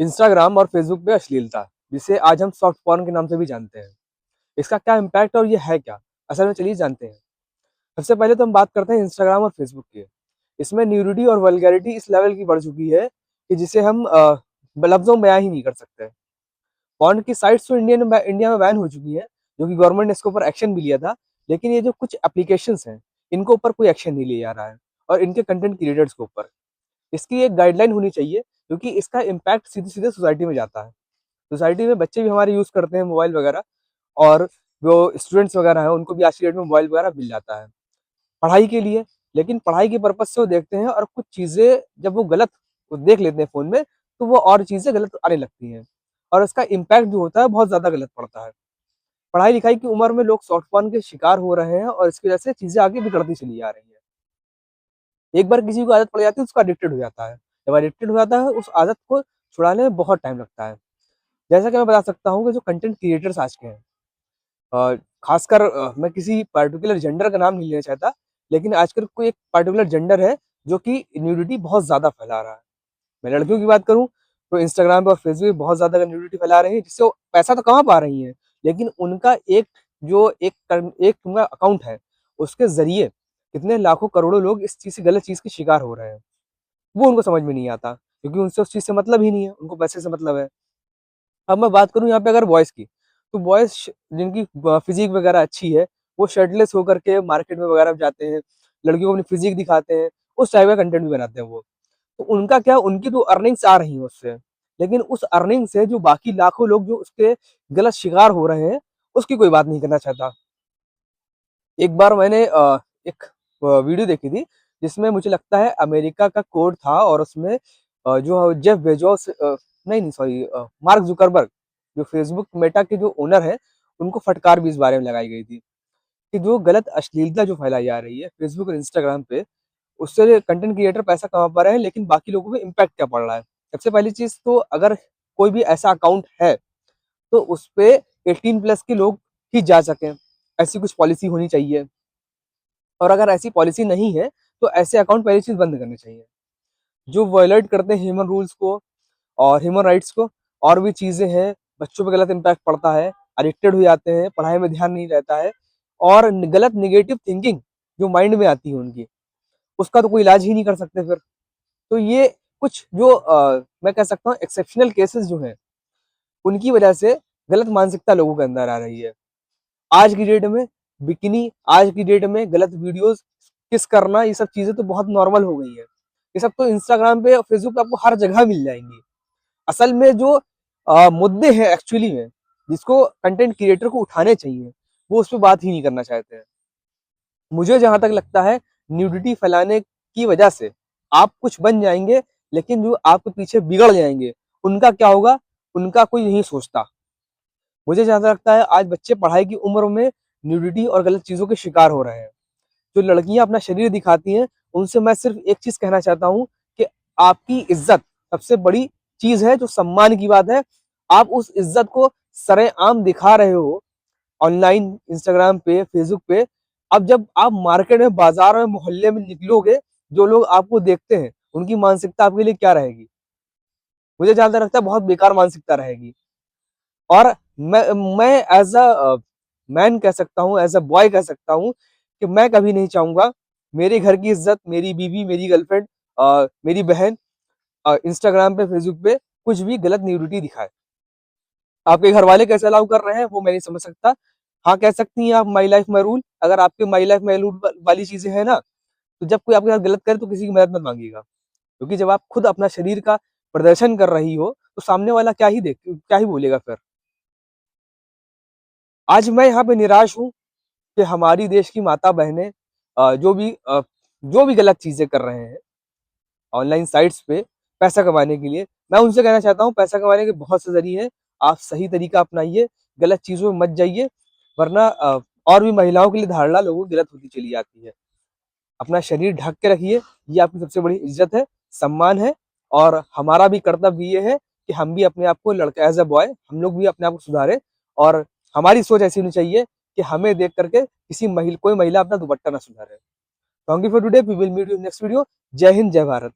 Instagram और Facebook पे अश्लीलता, जिसे आज हम सॉफ्ट पॉर्न के नाम से भी जानते हैं। इसका क्या इम्पैक्ट और ये है क्या? असल में चलिए जानते हैं। सबसे पहले तो हम बात करते हैं इंस्टाग्राम और फेसबुक की। इसमें न्यूडिटी और वल्गैरिटी इस लेवल की बढ़ चुकी है कि जिसे हम लफ्ज़ों में बयां ही नहीं कर सकते। पॉर्न की साइट्स तो इंडिया में बैन हो चुकी है, जो कि गवर्नमेंट ने इसके ऊपर एक्शन भी लिया था। लेकिन ये जो कुछ एप्लीकेशंस हैं, इनके ऊपर कोई एक्शन नहीं लिया जा रहा है, और इनके कंटेंट क्रिएटर्स के ऊपर इसकी एक गाइडलाइन होनी चाहिए, क्योंकि इसका इम्पैक्ट सीधे सीधे सोसाइटी में जाता है। सोसाइटी में बच्चे भी हमारे यूज़ करते हैं मोबाइल वगैरह, और जो स्टूडेंट्स वगैरह हैं उनको भी आज की डेट में मोबाइल वगैरह मिल जाता है पढ़ाई के लिए। लेकिन पढ़ाई के पर्पज से वो देखते हैं, और कुछ चीज़ें जब वो गलत वो देख लेते हैं फ़ोन में, तो वो और चीज़ें गलत आने लगती हैं, और उसका इम्पैक्ट जो होता है बहुत ज़्यादा गलत पड़ता है। पढ़ाई लिखाई की उम्र में लोग सॉफ्ट पॉर्न के शिकार हो रहे हैं, और इसकी वजह से चीज़ें आगे बिगड़ती चली जा रही हैं। एक बार किसी को आदत पड़ जाती है, उसका एडिक्टेड हो जाता है। जब एडिक्टेड हो जाता है, उस आदत को छुड़ाने में बहुत टाइम लगता है। जैसा कि मैं बता सकता हूँ कि जो कंटेंट क्रिएटर्स आज के हैं, खासकर मैं किसी पर्टिकुलर जेंडर का नाम नहीं लेना चाहता, लेकिन आजकल कोई एक पर्टिकुलर जेंडर है जो कि न्यूडिटी बहुत ज़्यादा फैला रहा है। मैं लड़कियों की बात करूँ, तो इंस्टाग्राम पे और फेसबुक पे बहुत ज़्यादा न्यूडिटी फैला रही है, जिससे वो पैसा तो कमा पा रही हैं, लेकिन उनका एक उनका अकाउंट है, उसके ज़रिए कितने लाखों करोड़ों लोग इस चीज़ से गलत चीज़ के शिकार हो रहे हैं। वो उनको समझ में नहीं आता, क्योंकि उनसे उस चीज़ से मतलब ही नहीं है, उनको पैसे से मतलब है। अब मैं बात करूँ यहाँ पे अगर बॉयज़ की, तो बॉयज़ जिनकी फिज़ीक वगैरह अच्छी है, वो शर्टलेस होकर के मार्केट में वगैरह जाते हैं, लड़कियों को अपनी फिज़ीक दिखाते हैं, उस टाइप का कंटेंट भी बनाते हैं वो। तो उनका क्या, उनकी तो अर्निंग्स आ रही हैं उससे, लेकिन उस अर्निंग से जो बाकी लाखों लोग जो उसके गलत शिकार हो रहे हैं, उसकी कोई बात नहीं करना चाहता। एक बार मैंने एक वीडियो देखी थी, जिसमें मुझे लगता है अमेरिका का कोड था, और उसमें जो जेफ बेजोस नहीं सॉरी, मार्क जुकरबर्ग, जो फेसबुक मेटा के जो ओनर हैं, उनको फटकार भी इस बारे में लगाई गई थी कि जो गलत अश्लीलता जो फैलाई जा रही है फेसबुक और इंस्टाग्राम पे, उससे कंटेंट क्रिएटर पैसा कमा पा रहे हैं, लेकिन बाकी लोगों पे इम्पैक्ट क्या पड़ रहा है। सबसे पहली चीज़ तो, अगर कोई भी ऐसा अकाउंट है, तो उसपे 18 प्लस के लोग ही जा सकें, ऐसी कुछ पॉलिसी होनी चाहिए। और अगर ऐसी पॉलिसी नहीं है, तो ऐसे अकाउंट पहली चीज़ बंद करने चाहिए। जो वायलेट करते हैं ह्यूमन रूल्स को और ह्यूमन राइट्स को, और भी चीज़ें हैं, बच्चों पे गलत इम्पैक्ट पड़ता है, एडिक्टेड हो जाते हैं, पढ़ाई में ध्यान नहीं रहता है, और गलत नेगेटिव थिंकिंग जो माइंड में आती है उनकी, उसका तो कोई इलाज ही नहीं कर सकते फिर। तो ये कुछ जो मैं कह सकता हूँ एक्सेप्शनल केसेस जो हैं, उनकी वजह से गलत मानसिकता लोगों के अंदर आ रही है। आज की डेट में बिकिनी, आज की डेट में गलत वीडियोस, किस करना, ये सब चीजें तो बहुत नॉर्मल हो गई है। ये सब तो इंस्टाग्राम पे और फेसबुक पे आपको हर जगह मिल जाएंगी। असल में जो मुद्दे हैं एक्चुअली में, जिसको कंटेंट क्रिएटर को उठाने चाहिए, वो उस पर बात ही नहीं करना चाहते हैं। मुझे जहां तक लगता है, न्यूडिटी फैलाने की वजह से आप कुछ बन जाएंगे, लेकिन जो आपके पीछे बिगड़ जाएंगे, उनका क्या होगा, उनका कोई नहीं सोचता। मुझे जहाँ तक लगता है, आज बच्चे पढ़ाई की उम्र में न्यूडिटी और गलत चीज़ों के शिकार हो रहे हैं। जो लड़कियाँ अपना शरीर दिखाती हैं, उनसे मैं सिर्फ एक चीज़ कहना चाहता हूँ कि आपकी इज़्ज़त सबसे बड़ी चीज़ है, जो सम्मान की बात है। आप उस इज़्ज़त को सरेआम दिखा रहे हो ऑनलाइन, इंस्टाग्राम पे, फेसबुक पे। अब जब आप मार्केट में, बाज़ार में, मोहल्ले में निकलोगे, जो लोग आपको देखते हैं, उनकी मानसिकता आपके लिए क्या रहेगी? मुझे जहाँ तक लगता है, बहुत बेकार मानसिकता रहेगी। और मैं एज़ मैन कह सकता हूँ, एज़ अ बॉय कह सकता हूँ कि मैं कभी नहीं चाहूँगा मेरे घर की इज़्ज़त, मेरी बीवी, मेरी गर्लफ्रेंड, मेरी बहन इंस्टाग्राम पे, फेसबुक पे कुछ भी गलत न्यूडिटी दिखाए। आपके घर वाले कैसे अलाउ कर रहे हैं, वो मैं नहीं समझ सकता। हाँ, कह सकती हैं आप माई लाइफ माई रूल। अगर आपके माई लाइफ माई रूल वाली चीज़ें हैं ना, तो जब कोई आपके साथ गलत करे, तो किसी की मदद मत माँगिएगा। क्योंकि जब आप खुद अपना शरीर का प्रदर्शन कर रही हो, तो सामने वाला क्या ही बोलेगा फिर? आज मैं यहाँ पे निराश हूँ कि हमारी देश की माता-बहनें जो भी गलत चीज़ें कर रहे हैं ऑनलाइन साइट्स पे पैसा कमाने के लिए, मैं उनसे कहना चाहता हूँ, पैसा कमाने के बहुत से ज़रिए हैं, आप सही तरीका अपनाइए, गलत चीज़ों में मत जाइए, वरना और भी महिलाओं के लिए धारणा लोगों की गलत होती चली जाती है। अपना शरीर ढक के रखिए, ये आपकी सबसे बड़ी इज़्ज़त है, सम्मान है, और हमारा भी कर्तव्य ये है कि हम भी अपने आप को लड़का एज़ अ बॉय, हम लोग भी अपने आप को सुधारें, और हमारी सोच ऐसी होनी चाहिए कि हमें देख करके कोई महिला अपना दुपट्टा ना सुधारे। Thank you for today, we will meet you in next video. जय हिंद, जय भारत।